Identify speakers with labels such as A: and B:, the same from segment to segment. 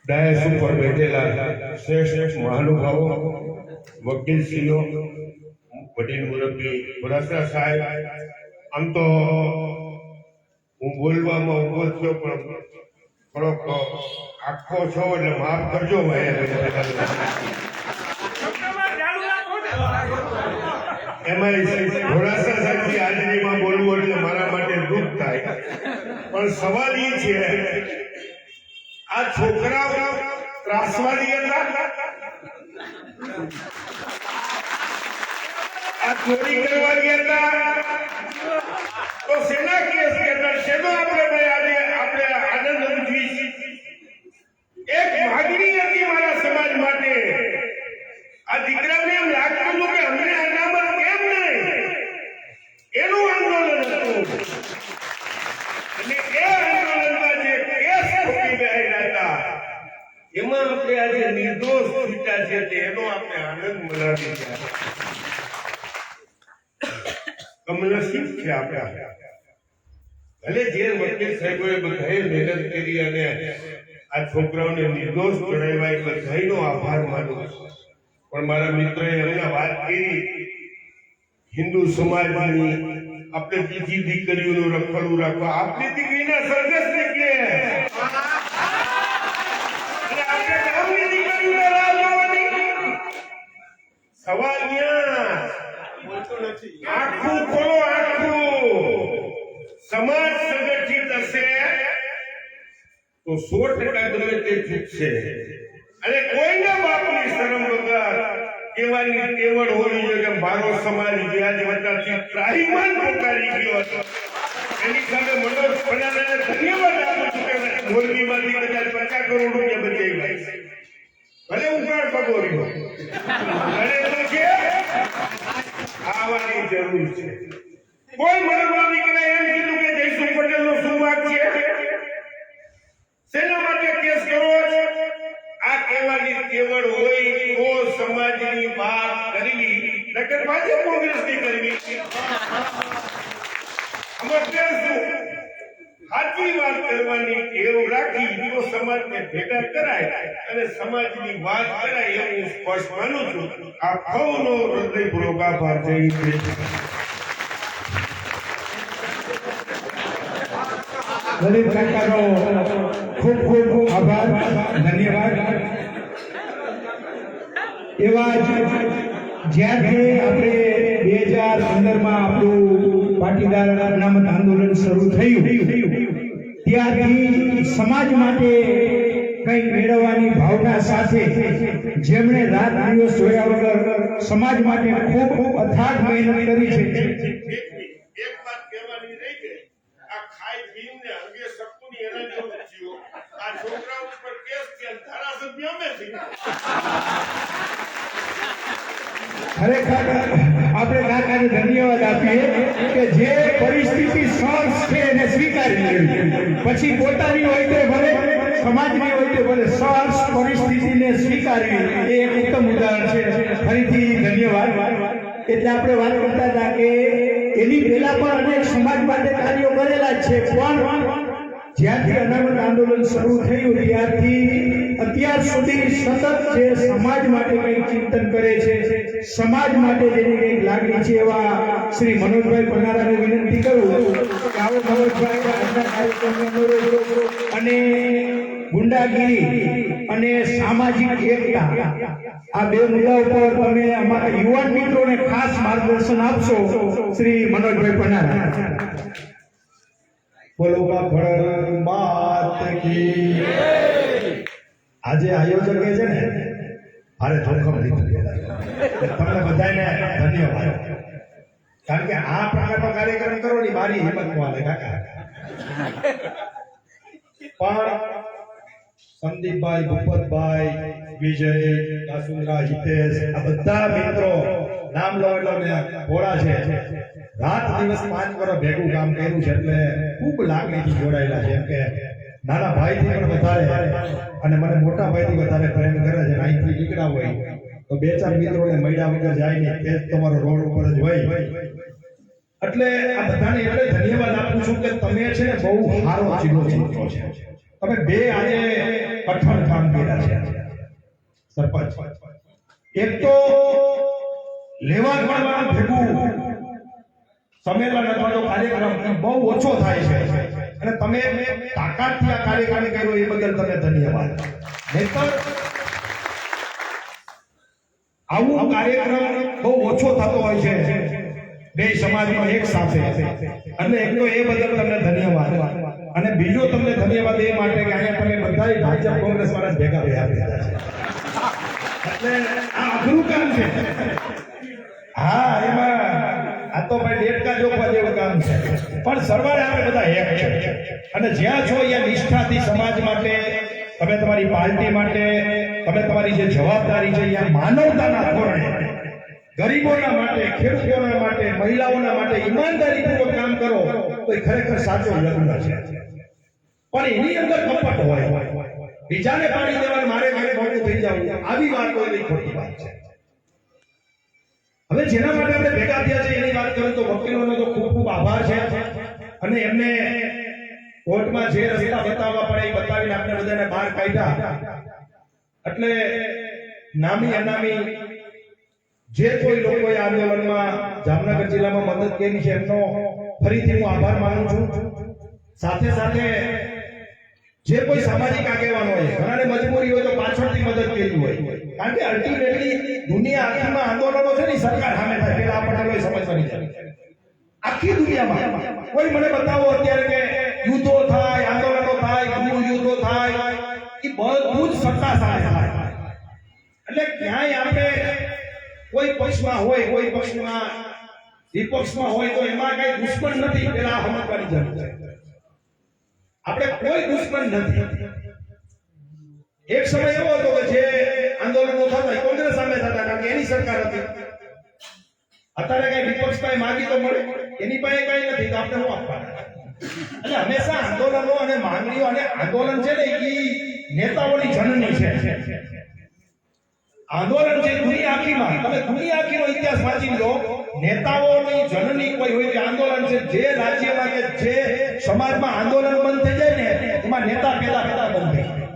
A: Dice ઉપર બેઠેલા શ્રેષ્ઠ મહાનુભાવો, વકીલશ્રીઓ, વડીલ મુરબ્બી વડાસરા સાહેબ, આમ તો હું બોલવામાં ઉભો થયો પણ થોડોક આખો છો એટલે માફ કરજો એમાં ઘોડાસા સાહેબની હાજરીમાં બોલવું એટલે મારા માટે દુઃખ થાય, પણ સવાલ એ છે આ છોકરાઓ ત્રાસવાદી હતા, આ ચોરી કરવાની હતા, તો શેના કેસ કરતા શેનો આપણે આજે આપણે આનંદ ઉઠવી? એક માગણી હતી મારા સમાજ માટે. આ દીકરાને એમ લાગતું હતું કે અમને અનામત કેમ નહીં, એનું આંદોલન હતું. અને એ આંદોલનમાં જે કેસ ઠોકી ગયેલા હતા એમાં આપણે આજે નિર્દોષ છૂટ્યા છે, એનો આપણે આનંદ મનાવી ગયા. કમનસીબ છે આપણા. ભલે જે વકીલ સાહેબોએ બધાએ મહેનત કરી અને આ છોકરાઓને નિર્દોષ જણાવ્યા, એ બધાનો આભાર માનું. પણ મારા મિત્રોએ હમણાં વાત કરી હિન્દુ સમાજની, આપણે બીજી દીકરીઓનું રખડવું રાખવા, આપણી દીકરીના સરઘસ નીકળે અને આપણે ગામની દીકરીઓને રાહ જોવાની. સવાલ આખું ખોલો, આખું સમાજ સંગઠિત હશે તો 100% ગમે તે છૂટશે. અને કોઈના બાપની શરમ વગર કહેવાની ટેવડ હોવી જોઈએ કે મારો સમાજ વ્યાજ વટાથી ત્રાહિમામ પોકારી ગયો હતો. એની સામે મનોજ પડાલાને ધન્યવાદ આપું છું કે મોરબીમાંથી કદાચ 50 કરોડ રૂપિયા બચાવી લાવી. ભલે હું પણ પગોર્યો અને તો છે આવવાની જરૂર છે. કોઈ મનોજ દીકરા એમ કીધું કે જયસુ પટેલનો શું વાક છે, શેના માટે કેસ કરવો છે? આ કહેવાની કેવળ હોય તો સમાજની વાત કરવી, નકર ભાજપ કોંગ્રેસની કરવી. સાચી વાત કરવાની ટેવ રાખી તો સમાજને ભેગા કરાય અને સમાજની વાત કરાય, એવું સ્પષ્ટ માનું છું. આ સૌનો હૃદયપૂર્વક આભાર. જય શ્રી
B: લલિત કાકાનો ખૂબ ખૂબ આભાર, ધન્યવાદ. એવા જ જ્યારથી આપણે 2015માં આપણું પાટીદાર અનામત આંદોલન શરૂ થયું ત્યારથી સમાજ માટે કંઈ મેળવવાની ભાવના સાથે જેમણે રાત દિવસ જોયા વગર સમાજ માટે ખૂબ અથાગ મહેનત કરી છે.
A: એક વાત કહેવાની રહી ગઈ, આ ખાઈ પીને અંગે શકુની એના જેવું થયું. આ છોકરા ઉપર કેસ થયા, ધારાસભ્ય અમે થઈ.
B: ખરેખર આપણે કાકાને ધન્યવાદ આપીએ કે જે પરિસ્થિતિ સહજ છે એને સ્વીકારી લેવી, પછી પોતાની હોય તે ભલે, સમાજની હોય તે ભલે, સહજ પરિસ્થિતિને સ્વીકારવી એ એક ઉત્તમ ઉદાહરણ છે. ફરીથી ધન્યવાદ. એટલે આપણે વાત કરતા હતા કે એની પહેલા પણ અનેક સમાજ માટે કાર્યો કરેલા જ છે, પણ જ્યારથી અનામત આંદોલન શરૂ થયું ત્યારથી અત્યાર સુધી સતત જે સમાજ માટે કંઈક ચિંતન કરે છે, સમાજ માટે જેની કંઈક લાગણી છે, એવા શ્રી મનોજભાઈ પનારાને વિનંતી કરું કે આવો મનોજભાઈ આજના કાર્યક્રમને અનુરોધ અને ગુંડાગીરી અને સામાજિક એકતા આ બે મુદ્દા ઉપર તમે અમારા યુવાન મિત્રોને ખાસ માર્ગદર્શન આપશો. શ્રી મનોજભાઈ પનારા.
C: બોલો બાપણ માત કી. આજે આયોજકે છે ને મારે જોખમ લીધું. તમને બધાને ધન્યવાદ, કારણ કે આ પ્રકારનો કાર્યક્રમ કરો ને મારી હિંમત વાલે કાકા. પણ સંદીપભાઈ, ભૂપતભાઈ, વિજય, કાસુંદરા, હિતેશ, આ બધા મિત્રો નામ લો એટલે ભોળા છે. રાત દિવસ 5 વર્ષ ભેગું કામ કર્યું છે, એટલે ખૂબ લાગણીથી જોડાયેલા છે. એમ કે નાના ભાઈથી પણ વધારે અને મને મોટા ભાઈથી વધારે પ્રેમ કરે છે. અહીંથી નીકળ્યા હોય તો 2-4 મિત્રોને મળ્યા વગર જાય નહીં, તે તમારો રોડ ઉપર જ હોય. એટલે આ બધાને એટલે ધન્યવાદ આપું છું કે તમે છે ને બહુ સારો ચીલો ચીલો છે. તમે બે આજે કઠણ કામ સરપંચ એક તો લેવા દેવાનું ભેગું સંમેલન અથવા તો કાર્યક્રમ બહુ ઓછો થાય છે અને તમે તાકાતથી આ કાર્યક્રમ કર્યો એ બદલ તમને ધન્યવાદ. નહીંતર આવું કાર્યક્રમ બહુ ઓછો થતો હોય છે બે સમાજમાં એક સાથે, એટલે એક તો એ બદલ તમને ધન્યવાદ. અને બીજો તમને ધન્યવાદ એ માટે કે અહીંયા તમે બધાય ભાજપ કોંગ્રેસ વાળા ભેગા રહ્યા છે, એટલે આ અઘરું કામ છે. હા, એમાં આ તો ભાઈ ડેટકા જોવા જેવું કામ છે, પણ સરવાળે આપણે બધા એક છે. અને જ્યાં છો ત્યાં નિષ્ઠાથી સમાજ માટે, તમે તમારી પાર્ટી માટે, તમે તમારી જે જવાબદારી છે ત્યાં માનવતાના ધોરણે ગરીબોના માટે, ખેડૂતોના માટે, મહિલાઓના માટે ઈમાનદારીપૂર્વક કામ કરો તો એ ખરેખર સાચો લગ્ન છે. પણ એની અંદર કપટ હોય, બીજાને પાડી દેવાનું, મારે મોટું થઈ જવું, આવી વાત કોઈ ખોટી વાત છે. હવે જેના માટે આપણે ભેગા થયા છે એની વાત કરું તો વકીલોનો તો ખૂબ ખૂબ આભાર છે. અને એમને કોર્ટમાં જે રસ્તા બતાવવા પડે એ બતાવીને આપણે બધાને બહાર કાઢ્યા. એટલે નામી અનામી જે કોઈ લોકોએ આંદોલનમાં જામનગર જિલ્લામાં મદદ કરી છે એમનો ફરીથી હું આભાર માનું છું. સાથે સાથે જે કોઈ સામાજિક આગેવાનો હોય, ઘણાને મજબૂરી હોય તો પાછળથી મદદ કરી હોય, કારણ કે અલ્ટિમેટલી દુનિયા આખીમાં આંદોલનો છે ને સરકાર સામે થાય, પેલા આપણને કોઈ સમજવાની છે. આખી દુનિયામાં કોઈ મને બતાવો અત્યારે કે યુદ્ધો થાય, આંદોલનો થાય, ગૃહ યુદ્ધો થાય, એ બધું જ સત્તા સામે થાય. એટલે ક્યાંય આપણે કોઈ પક્ષમાં હોય, કોઈ પક્ષમાં વિપક્ષમાં હોય તો એમાં કઈ દુશ્મન નથી, પેલા આ સમજવાની જરૂર છે. આપણે કોઈ દુશ્મન નથી. એક સમય એવો હતો કે જે આંદોલનો થતા કોંગ્રેસ સામે થતા, કારણ કે એની સરકાર હતી. અત્યારે કઈ વિપક્ષ પાસે માગી તો મળે, એની પાસે કઈ નથી તો આપણે શું આપવાના? એટલે હંમેશા આંદોલનો અને માંગણીઓ, અને આંદોલન છે ને એ નેતાઓની જનની છે. આંદોલન છે દુનિયા આખીમાં, તમે દુનિયા આખીનો ઇતિહાસ વાંચી લો, નેતાઓની જનની કોઈ હોય કે આંદોલન છે. જે રાજ્યમાં કે જે સમાજમાં આંદોલન બંધ થઈ જાય ને એમાં નેતા પેદા બંધ થઈ જાય.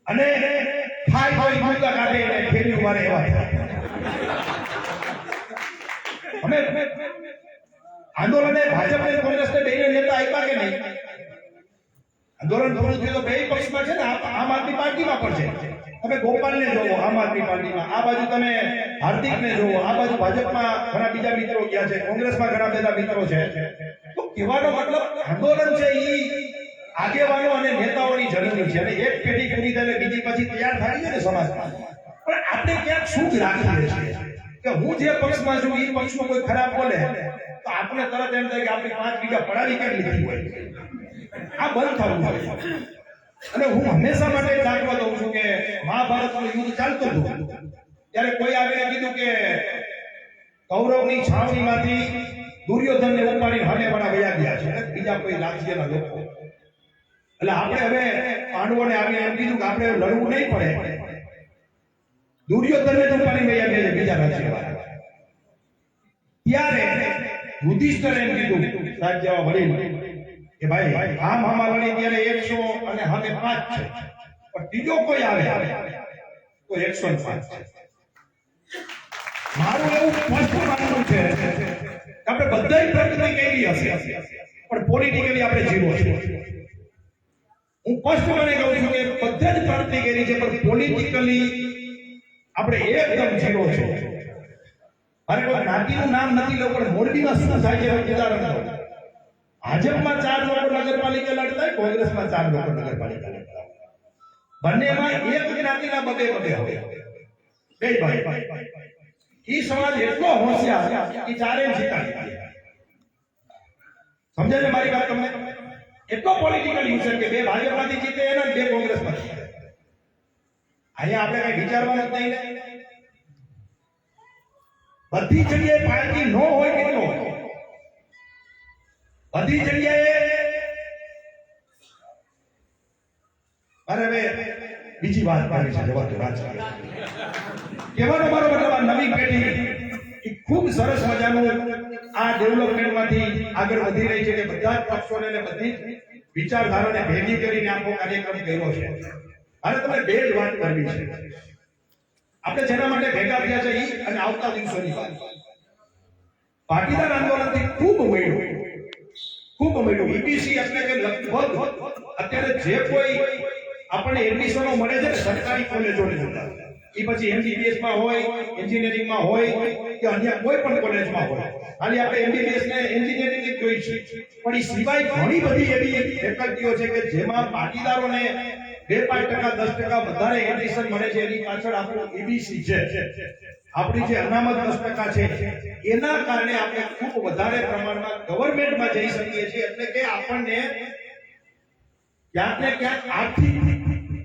C: અને થાય કોઈ ભૂકા કાઢે અને ફેરી મારે એવા અમે આંદોલને ભાજપને કોંગ્રેસને બેને નેતા આપ્યા કે નહીં? આંદોલન પૂરું થયું તો બે પક્ષમાં છે ને, આમ આદમી પાર્ટીમાં પણ છે. તમે ગોપાલને જોવો આમ આદમી પાર્ટીમાં, આ બાજુ તમે હાર્દિકને જોવો, આ બાજુ ભાજપમાં ઘણા બીજા મિત્રો ગયા છે, કોંગ્રેસમાં ઘણા બધા મિત્રો છે. તો કહેવાનો મતલબ આંદોલન છે એ આગેવાનો અને નેતાઓની જરૂર છે. અને એક પેઢી પૂરી થાય બીજી પછી તૈયાર થાય છે ને સમાજમાં. પણ આપણે ક્યાંક શું જ રાખીએ છીએ કે હું જે પક્ષમાં છું એ પક્ષમાં કોઈ ખરાબ બોલે તો આપણે તરત એમ થાય કે આપણી 5 વીઘા પડાવી કેમ લીધી હોય. આ બંધ થવું જોઈએ. અને હું હંમેશા માટે દાખલો દઉં છું કે મહાભારતનું યુદ્ધ ચાલતું હતું ત્યારે કોઈ આવીને કીધું કે કૌરવની છાવણીમાંથી દુર્યોધનને ઉપાડીને હામે વાળા વયા ગયા છે, બીજા કોઈ રાજ્યના લોકો. એટલે આપણે હવે પાંડવોને આવીને એમ કીધું કે આપણે લડવું નહીં પડે, દુર્યોધનને જ ઉપાડીને વયા ગયા છે બીજા રાજ્યવાળા. ત્યારે યુધિષ્ઠિરે એમ કીધું સાહેબ જેવા વડીલ કે ભાઈ આમ લડી ત્યારે 100 અને હવે 5 છે, પણ ત્રીજો કોઈ આવે તો 105 છે. મારું એવું સ્પષ્ટ માનવું છે કે આપણે બધાય પ્રગતિ કરી હશે પણ પોલિટિકલી આપણે જીરો છે. હું સ્પષ્ટપણે કહું છું કે બધા જ પ્રગતિ કરી છે પણ પોલિટિકલી આપણે એકદમ જીરો છે. અરે કોઈ નાતીનું નામ નથી લઉં પણ મોરબીમાં શું થાય છે ઉદાહરણ દઉં. ભાજપમાં 4 લોકો નગરપાલિકા લડતા હોય, કોંગ્રેસમાં 4 લોકો નગરપાલિકા લડતા હોય. બંનેમાં એક જ્ઞાતિના બબે હોય બે ભાઈ. ઈ સમાજ એટલો હોશિયાર કે ચારેય જીતાડી દે. સમજાય છે મારી વાત તમને? એટલો પોલિટિકલ યુઝર કે બે ભાજપમાંથી જીતે અને બે કોંગ્રેસમાંથી જીતે. અહીંયા આપણે કઈ વિચારવાનું જ નહીં ને. બધી જગ્યાએ પાર્ટી નો હોય કેટલો હોય, બધી જગ્યાએ. અરે હવે બીજી વાત કરી છે, જવા દો. કહેવાનો મારો મતલબ આ નવી પેઢી એ ખૂબ સરસ મજાનું આ ડેવલપમેન્ટમાંથી આગળ વધી રહી છે કે બધા જ પક્ષોને બધી વિચારધારાને ભેગી કરીને આખો કાર્યક્રમ કર્યો છે. મારે તમને બે જ વાત કરવી છે. આપણે જેના માટે ભેગા થયા છે ઈ અને આવતા દિવસોની વાત. પાટીદાર આંદોલનથી ખૂબ મળ્યું ઈબીસી એટલે કે લગભગ અત્યારે જે કોઈ આપણને એડમિશનો મળે છે ને સરકારી કોલેજોની અંદર, એ પછી એમબીબીએસ માં હોય, એન્જિનિયરિંગ માં હોય કે અન્ય કોઈ પણ કોલેજમાં હોય, ખાલી આપણે એમબીબીએસ ને એન્જિનિયરિંગ જ જોઈ છે. પણ એ સિવાય ઘણી બધી એવી ફેકલ્ટીઓ છે કે જેમાં પાટીદારોને 2-5%, 10% વધારે એડમિશન મળે છે. એની પાછળ આપણું ઈબીસી છે, આપણી જે અનામત 10% છે, એના કારણે આપણે ખૂબ વધારે પ્રમાણમાં ગવર્નમેન્ટમાં જઈ શકીએ છીએ. એટલે કે આપણને ક્યાંક ને ક્યાંક આર્થિક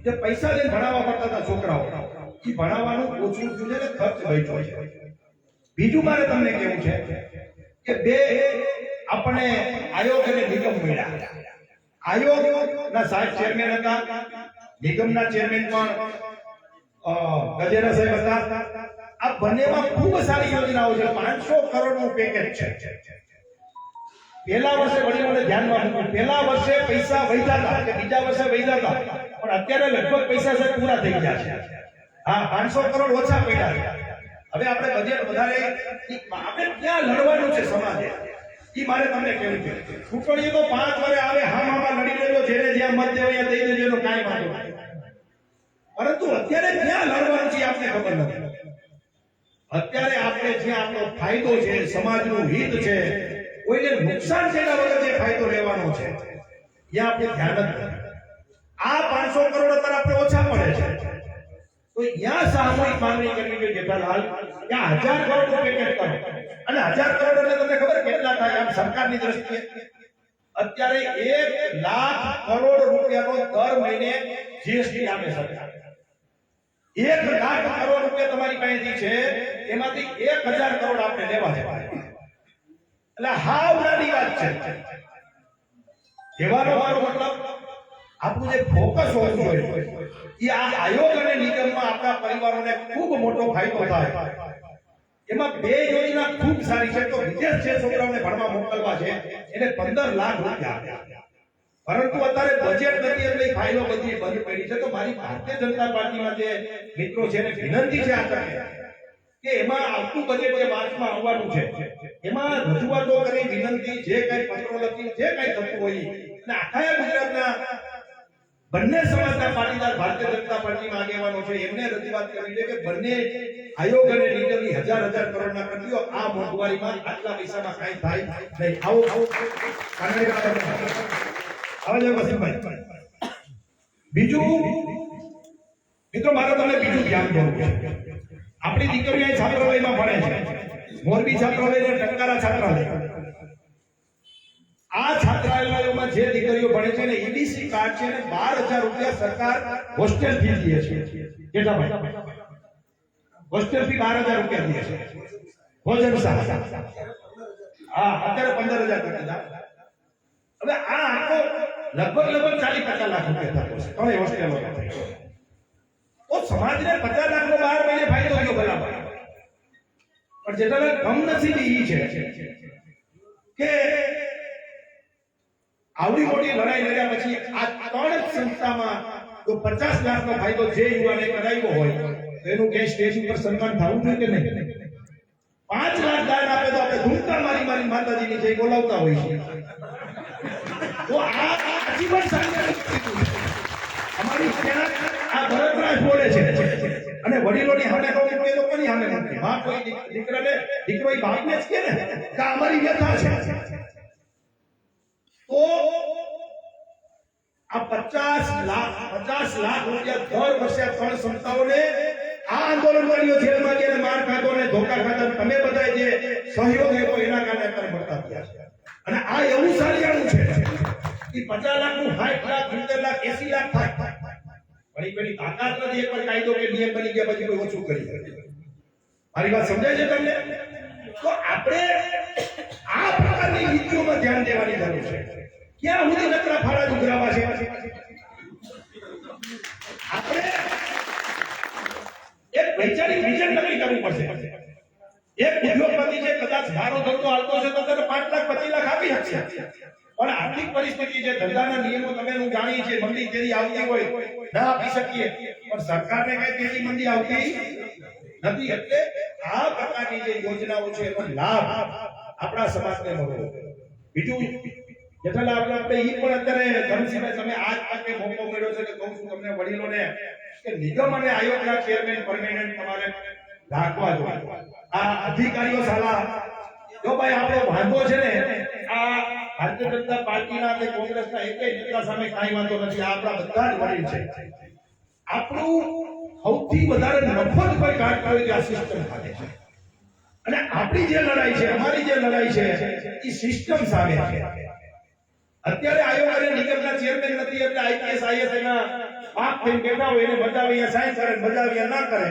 C: જે પૈસા દઈને ભણાવવા પડતા હતા છોકરાઓ, એ ભણાવવાનું ઓછું થયું છે ને ખર્ચ બચ્યો છે. બીજું મારે તમને કહેવું છે કે બે આપણે આયોગ અને નિગમ મળ્યા. આયોગના સાહેબ ચેરમેન હતા, નિગમના ચેરમેન પણ ગજેરા સાહેબ હતા. આ બંનેમાં ખૂબ સારી યોજનાઓ છે. 500 કરોડનું પેકેજ છે. પહેલા વર્ષે વડીલોને ધ્યાનમાં મૂક્યું, પહેલા વર્ષે પૈસા વૈધા હતા કે બીજા વર્ષે વૈધા હતા, પણ અત્યારે લગભગ પૈસા સાહેબ પૂરા થઈ ગયા છે. હા, 500 કરોડ ઓછા પડ્યા છે. હવે આપણે બજેટ વધારે આપણે ક્યાં લડવાનું છે સમાજે, ઈ મારે તમને કહેવું છે. ચૂંટણીઓ તો 5 વર્ષે આવે, હામાં લડી લેજો, જેને જ્યાં મત દેવો ત્યાં દઈ દેજો, એનો કાંઈ વાંધો નહીં. પરંતુ અત્યારે ક્યાં લડવાનું છે આપણે ખબર નથી. અત્યારે આપણે જ્યાં આપણો ફાયદો છે, સમાજનું હિત છે, કોઈને નુકસાન થયા વગર જે ફાયદો લેવાનો છે, ત્યાં આપણે ધ્યાન જ નથી. આ 500 કરોડ અત્યારે આપણે ઓછા પડે છે, તો ત્યાં સામૂહિક માંગણી કરવી જોઈએ જેઠાલાલ, ત્યાં 1000 કરોડનું પેકેજ કરો. અને 1000 કરોડ એટલે તમને ખબર કેટલા થાય આમ સરકારની દ્રષ્ટિએ? અત્યારે 1 લાખ કરોડ રૂપિયાનો દર મહિને જીએસટી આપે સરકાર. 1 લાખ કરોડ રૂપિયા તમારી પાસેથી છે, એમાંથી 1000 કરોડ આપણે લેવા છે. એટલે હાવ નાની વાત છે. કહેવાનો મારો મતલબ આપણું જે ફોકસ હોવું જોઈએ એ આ આયોગ અને નિગમમાં આપણા પરિવારોને ખૂબ મોટો ફાયદો થાય. એમાં બે યોજના ખૂબ સારી છે. તો વિદેશ જે છોકરાઓને ભણવા મોકલવા છે એને 15 લાખ રૂપિયા આપ્યા, પરંતુ અત્યારે બજેટ નથી એટલે ફાઇલો બધી બંધ પડી છે. તો મારી ભારતીય જનતા પાર્ટીના જે મિત્રો છે એને વિનંતી છે આ તકે કે એમાં આવતું બજેટ જે માર્ચમાં આવવાનું છે એમાં રજૂઆતો કરી, વિનંતી, જે કઈ પત્રો લખી, જે કઈ થતું હોય, અને આખા ગુજરાતના બંને સમાજના પાટીદાર ભારતીય જનતા પાર્ટીમાં આગેવાનો છે એમને રજૂઆત કરવી છે કે બંને આયોગ અને નિગમની 1000 કરોડના કરી દો. આ મોંઘવારીમાં આટલા પૈસામાં કાંઈ થાય નહીં. આવો બીજું મિત્રો, મારે તમને બીજું ધ્યાન દેવું છે. આપણી દીકરીઓ અહીં છાત્રાલયમાં ભણે છે, મોરબી છાત્રાલય અને ટંકારા છાત્રાલય. આ છાત્રાલયોમાં જે દીકરીઓ ભણે છે ને ઈબીસી કાર્ડ છે ને 12000 રૂપિયા સરકાર હોસ્ટેલ ફી દે છે. કેટલા ભાઈ? હોસ્ટેલ ફી 12000 રૂપિયા દે છે. ભોજન સહાય હા અત્યારે 15000 કરી દીધા. હવે આ આખો લગભગ 40-50 લાખ રૂપિયા થતો છે ત્રણેય હોસ્ટેલો. તો સમાજને 50 લાખનો 12 મહિને ફાયદો થયો બરાબર. પણ જેટલા કમનસીબી ઈ છે કે આવડી મોટી લડાઈ લડ્યા પછી આ ત્રણ જ સંસ્થામાં તો 50 લાખનો ફાયદો જે યુવાને કરાવ્યો હોય એનું કે સ્ટેજ ઉપર સન્માન થવું જોઈએ કે નહીં? 5 લાખ દાન આપે તો આપણે ધૂમકા મારી માતાજીની જય બોલાવતા હોય છે. તો આ આજીવન સાંજે અમારી ત્યાં આ ભરતરાજ બોલે છે અને વડીલોની સામે કહું કે તો કોની સામે નથી? માં કોઈ દીકરાને દીકરો એ બાપને જ કે ને કે અમારી વ્યથા છે. તો આ 50 લાખ રૂપિયા દર વર્ષે ત્રણ સંસ્થાઓને આ આંદોલનકારીઓ જેલમાં ગઈને માર ખાધો ને ધોકા ખાધા તમે બધા જે સહયોગ આપ્યો એના કારણે અત્યારે મળતા થયા છે. અને આ એવું સારિયાણું છે કે 50 લાખનું 60 લાખ 70 લાખ 80 લાખ થાય પણ એની તાકાત નથી. એક વાર કાયદો કે નિયમ બની ગયા પછી કોઈ ઓછું કરી શકે. મારી વાત સમજાય છે તમને? તો આપણે આ પ્રકારની નીતિઓમાં ધ્યાન દેવાની જરૂર છે. ક્યાં સુધી નકરા ફાળા ઉઘરાવા છે? આપણે એક વૈચારિક વિઝન નક્કી કરવું પડશે. એક ઉદ્યોગપતિ છે કદાચ મારો ધંધો હાલતો છે તો તેને 5 લાખ 25 લાખ આપી શકશે, પણ આર્થિક પરિસ્થિતિ છે, ધંધાના નિયમો તમે હું જાણીએ છીએ, મંદી તેરી આવતી હોય ના આપી શકીએ, પણ સરકારને કઈ તેજી મંદી આવતી નથી. એટલે આ પ્રકારની જે યોજનાઓ છે એનો લાભ આપણા સમાજને મળવો. બીજું જેઠાલાલ આપણે ઈ પણ અત્યારે ધનસિંહભાઈ તમે આજ તકે મોકો મળ્યો છે કે કહું છું તમને વડીલોને કે નિગમ અને આયોગના ચેરમેન પરમેનન્ટ તમારે રાખવા જોઈએ. આ અધિકારીઓ સાલા જો ભાઈ આપણો વાંધો છે ને આ ભારતીય જનતા પાર્ટીના કે કોંગ્રેસના એકેય નેતા સામે કાંઈ વાંધો નથી. આ આપણા બધા જ વડીલ છે. આપણું સૌથી વધારે નફો જ કોઈ કાઢતો હોય આ સિસ્ટમ ખાતે છે. અને આપણી જે લડાઈ છે, અમારી જે લડાઈ છે એ સિસ્ટમ સામે છે. અત્યારે આયોગ અને નિગમના ચેરમેન નથી એટલે આઈપીએસ આઈએસ એના પાક થઈને બેઠા હોય એને મજા આવે સાયન્સ કરે મજા આવે ના કરે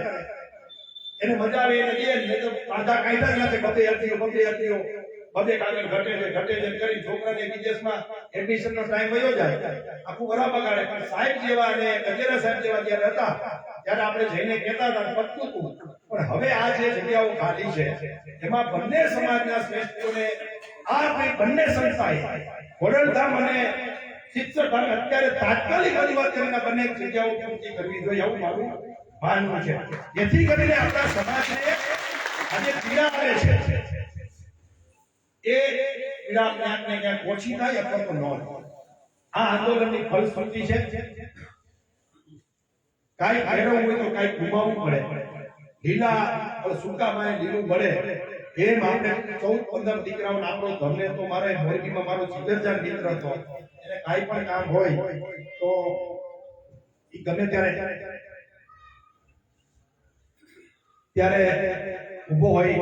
C: એને મજા આવે એને દે ને તો આધા કાયદા જ નથી. બધે અરજીઓ બધે કાગળ ઘટે છે કરી છોકરાને વિદેશમાં એડમિશનનો ટાઈમ વયો જાય, આખું બરાબર બગાડે. પણ સાહેબ જેવા અને ગજેરા સાહેબ જેવા જ્યારે હતા ત્યારે આપણે જઈને કહેતા હતા પતતું હતું. પણ હવે આ જે જગ્યાઓ ખાલી છે એમાં બંને સમાજના શ્રેષ્ઠોને આ બંને સંસ્થાએ ખોડલધામ અને શિક્ષકધામ અત્યારે તાત્કાલિક પરિવર્તનના બંને જગ્યાઓ પૂર્તિ કરવી જોઈએ એવું મારું માનવું છે. જેથી કરીને આપણા સમાજને આજે પીડા આવે છે એ પીડા ક્યાંક ને ક્યાંક ઓછી થાય અથવા તો ન થાય. આ આંદોલનની ફલશ્રુતિ છે. કાંઈ ફેરવવું હોય તો કાંઈ ગુમાવવું પડે. લીલા સૂકા માં લીલું મળે એમ આપણે 14-15 દીકરાઓને આપણો ધમને તો મારે મોરબીમાં મારો જીગરજાન મિત્ર હતો. એને કાંઈ પણ કામ હોય તો એ ગમે ત્યારે ઊભો હોય,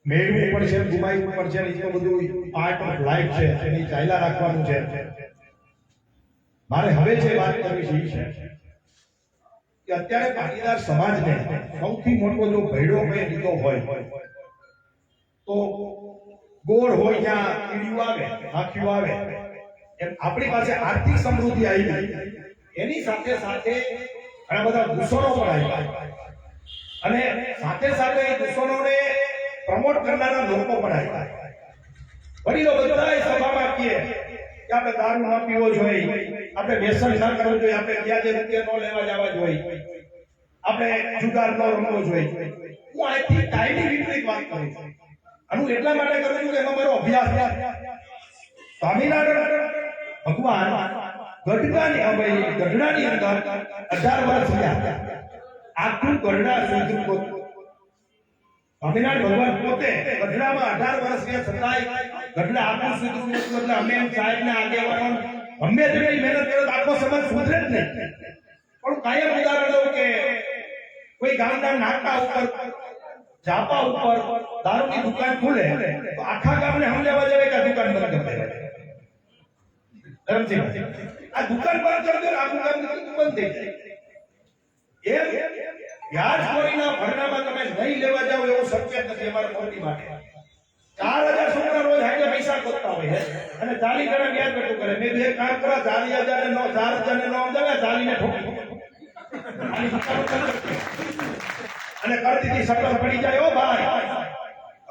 C: મેળવું પડશે ગુમાવવું પડશે. એ તો બધું પાર્ટ ઓફ લાઈફ છે, એની ચાલ્યા રાખવાનું છે. મારે હવે જે વાત કરવી છે કે અત્યારે પાટીદાર સમાજને સૌથી મોટો જો ભયડો મેં લીધો હોય તો ગોળ હોય ત્યાં કીડીઓ આવે, માખીઓ આવે. એમ આપણી પાસે આર્થિક સમૃદ્ધિ આવી એની સાથે સાથે ઘણા બધા દૂષણો પણ આવ્યા અને સાથે સાથે એ દૂષણોને પ્રમોટ કરનારા લોકો પણ આવ્યા. વડીલો બધા સભામાં કહે કે આપણે દારૂ ન પીવો જોઈએ, આપણે વ્યસન ન કરવું જોઈએ, આપણે વ્યાજે રૂપિયા ન લેવા જવા જોઈએ, આપણે જુગાર ન રમવો જોઈએ. હું આથી કાયમી વિપરીત વાત કરું છું. આનું એટલા માટે કરું છું કે એમાં મારો અભ્યાસ સ્વામિનારાયણ ભગવાન ગઢડાની અંદર 18 વર્ષ થયા. આખું ગઢડા સુધી સ્વામિનારાયણ ભગવાન પોતે ગઢડામાં 18 વર્ષ થયા છતાંય ગઢડા આખું સુધી એટલે અમે સાહેબના આગેવાનો અમે જેટલી મહેનત કરો આખો સમાજ સુધરે જ નહીં. પણ કાયમ ઉદાહરણ દઉં કે કોઈ ગામના નાકા ઉપર ઝાપા ઉપર દારૂની દુકાન ખુલે તો આખા ગામને સમજાવવા જાવે કે દુકાન બંધ કરી દેવાય. આ દુકાન બંધ કરી દે આખું ગામ બંધ થઈ જાય. એમ વ્યાજખોરીના ભરણામાં તમે નહીં લેવા જાવ એવો શક્ય નથી અમારા મોરબી માટે. 4000 છોકરા રોજ હાઈલે પૈસા ગોતતા હોય અને 40 જણા વ્યાજ ભેગું કરે. મેં બે કામ કર્યા 4000 ને 4000 ને 9 દેવા 40 ને ઠોકી અને કરી દીધી સટલ પડી જાય. ઓ ભાઈ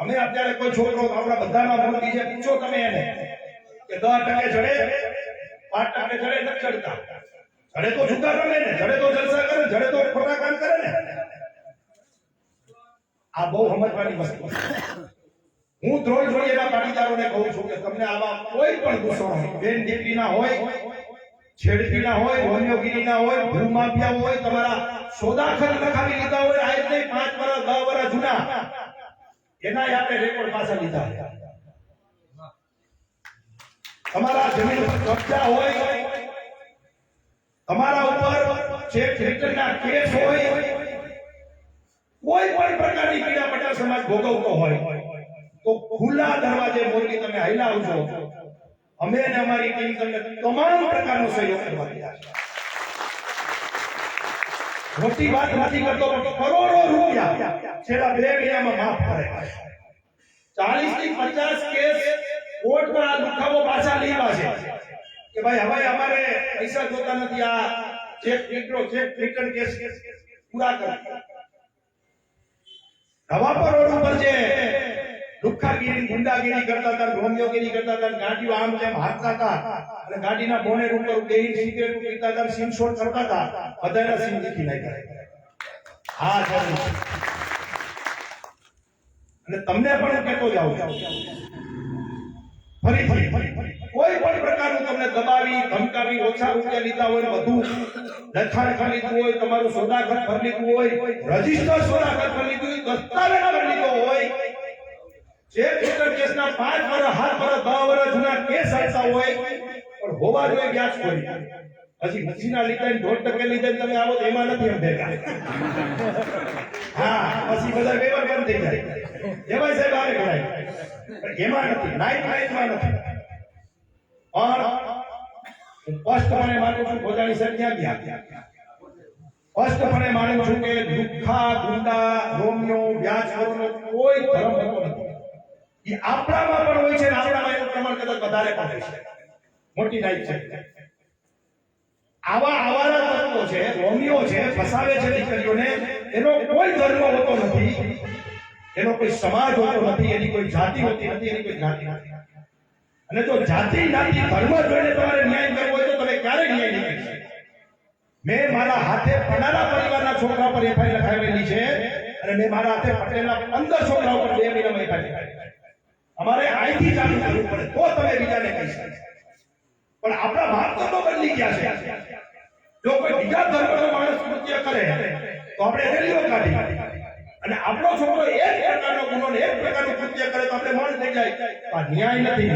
C: અમે અત્યારે કોઈ છોકરો આપણા બધામાં મોરબી છે પૂછો તમે એને કે 10% ચડે 5% ચડે નથી ચડતા. ચડે તો જુગાર રમે ને, ચડે તો જલસા કરે, ચડે તો ખોટા કામ કરે ને. આ બહુ સમજવાની વસ્તુ છે. હું ધ્રોળ એના પાટીદારોને કહું છું કે તમને આવા કોઈ પણ દૂષણો બેન દીકરીના હોય, છેડતીના હોય, હોમિયોગીરીના હોય, ભૂમાફિયા હોય, તમારા સોદાખર લખાવી લીધા હોય આજ નહીં 5 વર્ષ 10 વર્ષ જૂના એના આપણે રેકોર્ડ પાછા લીધા. તમારા જમીન પર કબજા હોય, તમારા ઉપર ચેક રિટર્નના કેસ હોય, કોઈ પણ પ્રકારની પીડા પટેલ સમાજ ભોગવતો હોય તો ખુલ્લા દરવાજે મોરબી તમે હાલ્યા આવજો. અમે અને અમારી ટીમ તમને તમામ પ્રકારનો સહયોગ કરવા તૈયાર છે. મોટી વાત નથી કરતો પણ કરોડો રૂપિયા છેલ્લા 2 મહિનામાં માફ કરે. 40 થી 50 કેસ કોર્ટમાં આ દુખાવો પાછા લેવા છે કે ભાઈ હવે અમારે પૈસા જોતા નથી, આ ચેક રિટર્ન કેસ પૂરા કરો. નવાપર રોડ ઉપર જે લુખ્ખા ફાટીગીરી ગુંડાગીરી કરતા હતા, રોમિયોગીરી કરતા હતા, ગાડીઓ આમ તેમ હાંકતા હતા અને ગાડીના બોનેટ ઉપર બેહી સિગરેટ પીતા હતા, સિંગશોટ કરતા હતા, બધાના સિંગ જીતી નાખ્યા. હા જરૂર. અને તમને પણ હું કહેતો જાઉં છું, ફરીથી કોઈ પણ પ્રકારનું તમને દબાવી ધમકાવી ઓછા રૂપિયા લીધા હોય, બધું લખાણ કરી લીધું હોય, તમારું સોદાગર ભરી લીધું હોય, રજીસ્ટર સોદાગર ભરી લીધું હોય, દસ્તાવેજ ભરી લીધો હોય, જે ટોટલ કેસના 5 વર્ષ 7 વર્ષ 10 વર્ષ જૂના કેસ આવતા હોય, પણ હોવા જોઈએ વ્યાજખોરી. પછી મસીના લીધા 1.5% લીધા તમે આવો તો એમાં નથી એમ ભેગા. હા પછી બધા વ્યવહાર બંધ થઈ જાય. એમાં સાહેબ આવે કરાય એમાં નથી, નાઈટમાં નથી. પણ હું સ્પષ્ટપણે માનું છું પોતાની સાહેબ ક્યાં ગયા, સ્પષ્ટપણે માનું છું કે લુખ્ખા ગુંડા રોમિયો વ્યાજખોરનો કોઈ ધર્મ હોતો નથી. એ આપણામાં પણ હોય છે અને આપણામાં એનું પ્રમાણ કદાચ વધારે પણ હોય છે. મોટી નાઈટ છે. આવા આવારા તત્વો છે, રોમિયો છે, ફસાવે છે દીકરીઓને. એનો કોઈ ધર્મ હોતો નથી, એનો કોઈ સમાજ હોતો નથી, એની કોઈ જાતિ હોતી નથી, એની કોઈ જ્ઞાતિ નથી. અને જો જાતિ જ્ઞાતિ ધર્મ જોઈને તમારે ન્યાય કરવો હોય તો તમે ક્યારેય ન્યાય નહીં કરી શકો. મેં મારા હાથે પડાના પરિવારના છોકરા પર એફઆઈઆર લખાવેલી છે અને મેં મારા હાથે પટેલના 15 છોકરાઓ પર 2 મહિનામાં એફઆઈઆર લખાવેલી. અમારે અહીંથી ચાલુ કરવું પડે તો તમે બીજાને કહી શકો. પણ આપણા માપદંડો બદલી ગયા છે. જો કોઈ બીજા ધર્મનો માણસ કૃત્ય કરે તો આપણે રેલીઓ કાઢી, અને આપણો છોકરો એક પ્રકારનો ગુનો ને એક પ્રકારનું કૃત્ય કરે તો આપણે મન થઈ જાય આ ન્યાય નથી.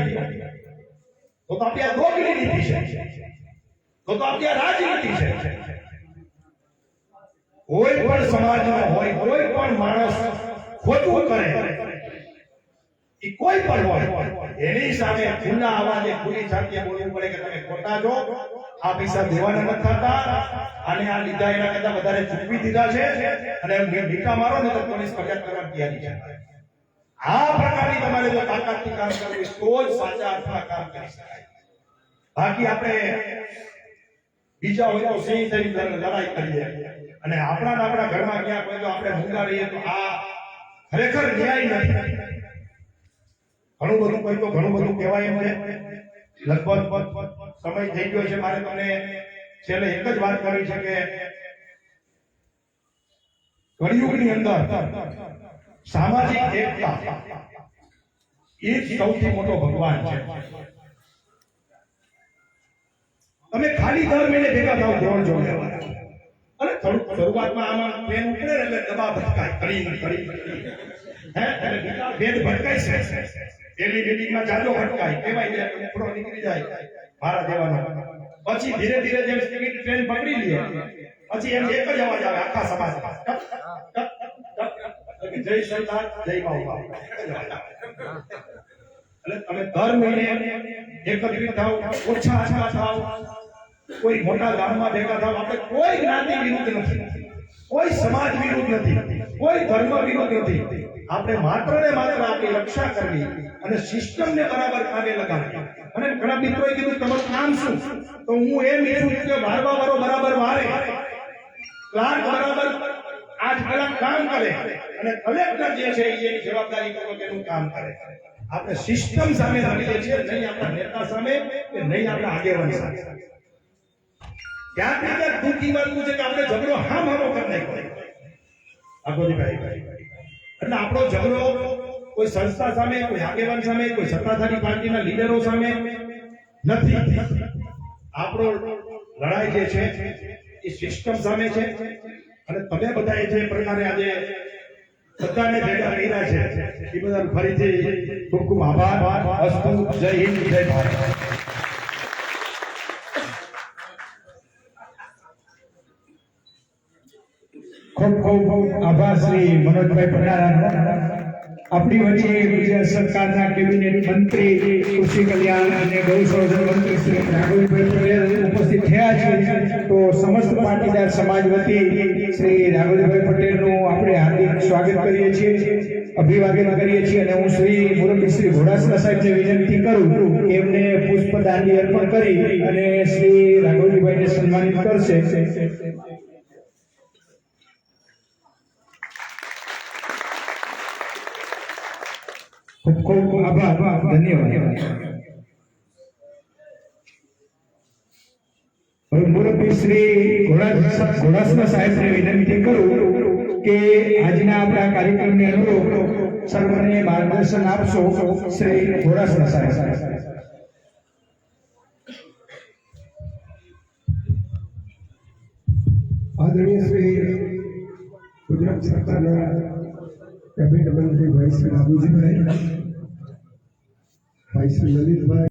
C: તો આપણી આ દોગલી નીતિ છે, તો આપણી આ રાજનીતિ છે. કોઈ પણ સમાજમાં હોય, કોઈ પણ માણસ ખોટું કરે, એ કોઈ પણ હોય, એની સામે ખુલ્લા અવાજે ખુલ્લી છાતીએ બોલવું પડે કે તમે ખોટા છો, આ પૈસા દેવાના નથી થતા, અને આ લીધા એના કરતા વધારે ચૂકવી દીધા છે, અને મીઠા મારો ને તો પોલીસ ફરિયાદ કરવા તૈયારી છે. આ પ્રકારની તમારે જો તાકાતથી કામ કરવું તો જ સાચા અર્થમાં કામ કરી શકાય. બાકી આપણે બીજા હોય તો સિંહ થઈ લડાઈ કરીએ અને આપણા ઘરમાં ક્યાંક હોય તો આપણે મૂંગા રહીએ તો આ ખરેખર ન્યાય નથી. ઘણું બધું કોઈ તો ઘણું બધું કહેવાય એમ છે. લગભગ સમય થઈ ગયો છે. મારે તમને છેલ્લે એક જ વાત કરવી છે કે કળિયુગની અંદર સામાજિક એકતા એ જ સૌથી મોટો ભગવાન છે. તમે ખાલી દર મહિને ભેગા થાવ ગ્રહણ જોડે અને થોડુંક શરૂઆતમાં આમાં પેન ઉપડે એટલે દબા ભટકાય કરી હે ભેદ ભટકાય છે. પેલી મિટિંગમાં જાજો ભટકાય કહેવાય છે ઉપરો નીકળી જાય મારા દેવાનો. પછી ધીરે ધીરે જેમ સ્પીડ ટ્રેન પકડી લે પછી એમ એક જ અવાજ આવે આખા સમાજમાં, જય સરદાર જય બાબા. એટલે તમે દર મહિને એકત્રિત થાવ, ઓછા આછા થાવ, કોઈ મોટા ગામમાં ભેગા થાવ. આપણે કોઈ જ્ઞાતિ વિરુદ્ધ નથી, કોઈ સમાજ વિરુદ્ધ નથી, કોઈ ધર્મ વિરુદ્ધ નથી. આપણે માત્ર ને માત્ર આપણી રક્ષા કરવી અને સિસ્ટમને બરાબર કામે લગાવવી. અને ઘણા મિત્રોએ કીધું તમારું નામ શું, તો હું એમ ઈચ્છું છું કે વારવા વાળો બરાબર વારે, ક્લાર્ક બરાબર 8 કલાક કામ કરે અને કલેક્ટર જે છે એની જવાબદારી પૂર્વક એનું કામ કરે. આપણે સિસ્ટમ સામે લડીએ છીએ, નહીં આપણા નેતા સામે કે નહીં આપણા આગેવાન સામે. ક્યાંક ને ક્યાંક દુઃખની વાત છે કે આપણે ઝઘડો હામો કરી નાખ્યો આગોજીભાઈ. એટલે આપણો ઝઘડો કોઈ સંસ્થા સામે, કોઈ આગેવાન સામે, કોઈ સત્તાધારી પાર્ટીના લીડરો સામે નથી. આપણો લડાઈ જે છે એ સિસ્ટમ સામે છે. અને તમે બધાએ જે પ્રકારે આજે બધાને ભેગા કર્યા છે એ બદલ ફરીથી ખૂબ ખૂબ આભાર. અસ્તુ. જય હિન્દ, જય ભારત.
B: ખૂબ ખૂબ આભાર શ્રી મનોજભાઈ પટારાનો. આપણી વચ્ચે ગુજરાત સરકારના કેબિનેટ મંત્રી, કૃષિ કલ્યાણ અને ગૌસંવર્ધન મંત્રી શ્રી રાઘવભાઈ પટેલ ઉપસ્થિત થયા છે. તો સમસ્ત પાટીદાર સમાજ વતી શ્રી રાઘવભાઈ પટેલનું આપણે હાર્દિક સ્વાગત કરીએ છીએ, અભિવાદન કરીએ છીએ. અને હું શ્રી મુરલીશ્રી ઘોડાસરા સાહેબને વિનંતી કરું કે એમને પુષ્પદાનની અર્પણ કરી અને શ્રી રાઘવજીભાઈને સન્માનિત કરશે. ખૂબ ખૂબ આભાર, ધન્યવાદ. હવે મુરબ્બી શ્રી ઘોડાસરા સાહેબને વિનંતી કરું કે આજના આપણા કાર્યક્રમને અનુરૂપ સર્વને માર્ગદર્શન આપશો. શ્રી ઘોડાસરા સાહેબ.
D: આદરણીય શ્રી ગુજરાત સરકારના કેબિનેટ મંત્રી ભાઈ શ્રી બાબુજીભાઈ, ભાઈ શ્રી લલિતભાઈ,